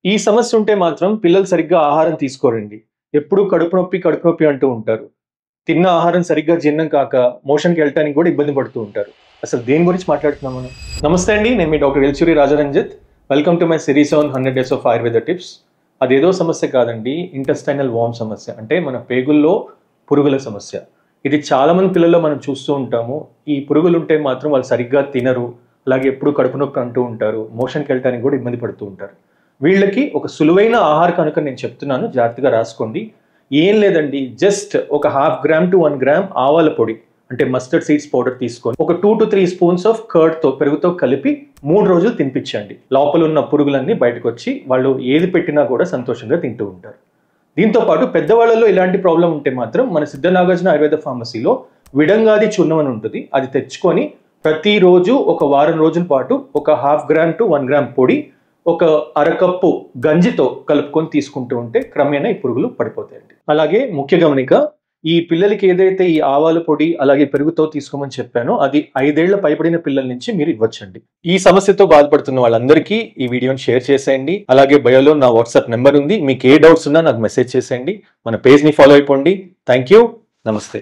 ఈ సమస్య ఉంటే మాత్రం పిల్లలు సరిగ్గా ఆహారం తీసుకోరండి. ఎప్పుడూ కడుపు నొప్పి అంటూ ఉంటారు. తిన్న ఆహారం సరిగ్గా జీర్ణం కాక మోషన్‌కి వెళ్ళటానికి కూడా ఇబ్బంది పడుతూ ఉంటారు. అసలు దేని గురించి మాట్లాడుతున్నాం మనం? నమస్తే అండి. నేను మీ doctor Elchuri Rajaranjith. Welcome to my series on 100 days of Ayurveda tips. అదేదో సమస్య కాదండి. ఇంటెస్టైనల్ వార్మ్ సమస్య. అంటే మన పేగుల్లో పురుగుల సమస్య. ఇది చాలా మంది పిల్లల్లో మనం చూస్తూ ఉంటాము. ఈ పురుగులు ఉంటే మాత్రం వాళ్ళు సరిగ్గా తినరు. అలాగే ఎప్పుడు కడుపు నొప్పి అంటూ ఉంటారు. మోషన్‌కి వెళ్ళటానికి కూడా ఇబ్బంది పడుతూ ఉంటారు. వీళ్ళకి ఒక సులువైన ఆహార కనుక నేను చెప్తున్నాను, జాగ్రత్తగా రాసుకోండి. ఏం లేదండి, జస్ట్ ఒక 0.5 గ్రామ్ to 1 గ్రామ్ ఆవాల పొడి అంటే మస్టర్డ్ సీడ్స్ పౌడర్ తీసుకొని ఒక 2 to 3 స్పూన్స్ ఆఫ్ కర్డ్తో పెరుగుతో కలిపి 3 రోజులు తినిపించండి. లోపల ఉన్న పురుగులన్నీ బయటకు వచ్చి వాళ్ళు ఏది పెట్టినా కూడా సంతోషంగా తింటూ ఉంటారు. దీంతో పాటు పెద్దవాళ్ళలో ఇలాంటి ప్రాబ్లం ఉంటే మాత్రం మన సిద్ధ నాగార్జున ఆయుర్వేద ఫార్మసీలో విడంగాది చూర్ణం అని ఉంటుంది. అది తెచ్చుకొని ప్రతిరోజు ఒక వారం రోజుల పాటు ఒక 0.5 గ్రామ్ to 1 గ్రామ్ పొడి ఒక అరకప్పు గంజితో కలుపుకొని తీసుకుంటూ ఉంటే క్రమేణా ఈ పురుగులు పడిపోతాయండి. అలాగే ముఖ్య గమనిక, ఈ పిల్లలకి ఏదైతే ఈ ఆవాల పొడి అలాగే పెరుగుతో తీసుకోమని చెప్పానో అది 5 ఏళ్ల పైబడిన పిల్లల నుంచి మీరు ఇవ్వచ్చండి. ఈ సమస్యతో బాధపడుతున్న వాళ్ళందరికీ ఈ వీడియోని షేర్ చేసేయండి. అలాగే బయోలో నా వాట్సాప్ నెంబర్ ఉంది. మీకు ఏ డౌట్స్ ఉన్నా నాకు మెసేజ్ చేసేయండి. మన పేజ్ని ఫాలో అయిపోండి. Thank you. నమస్తే.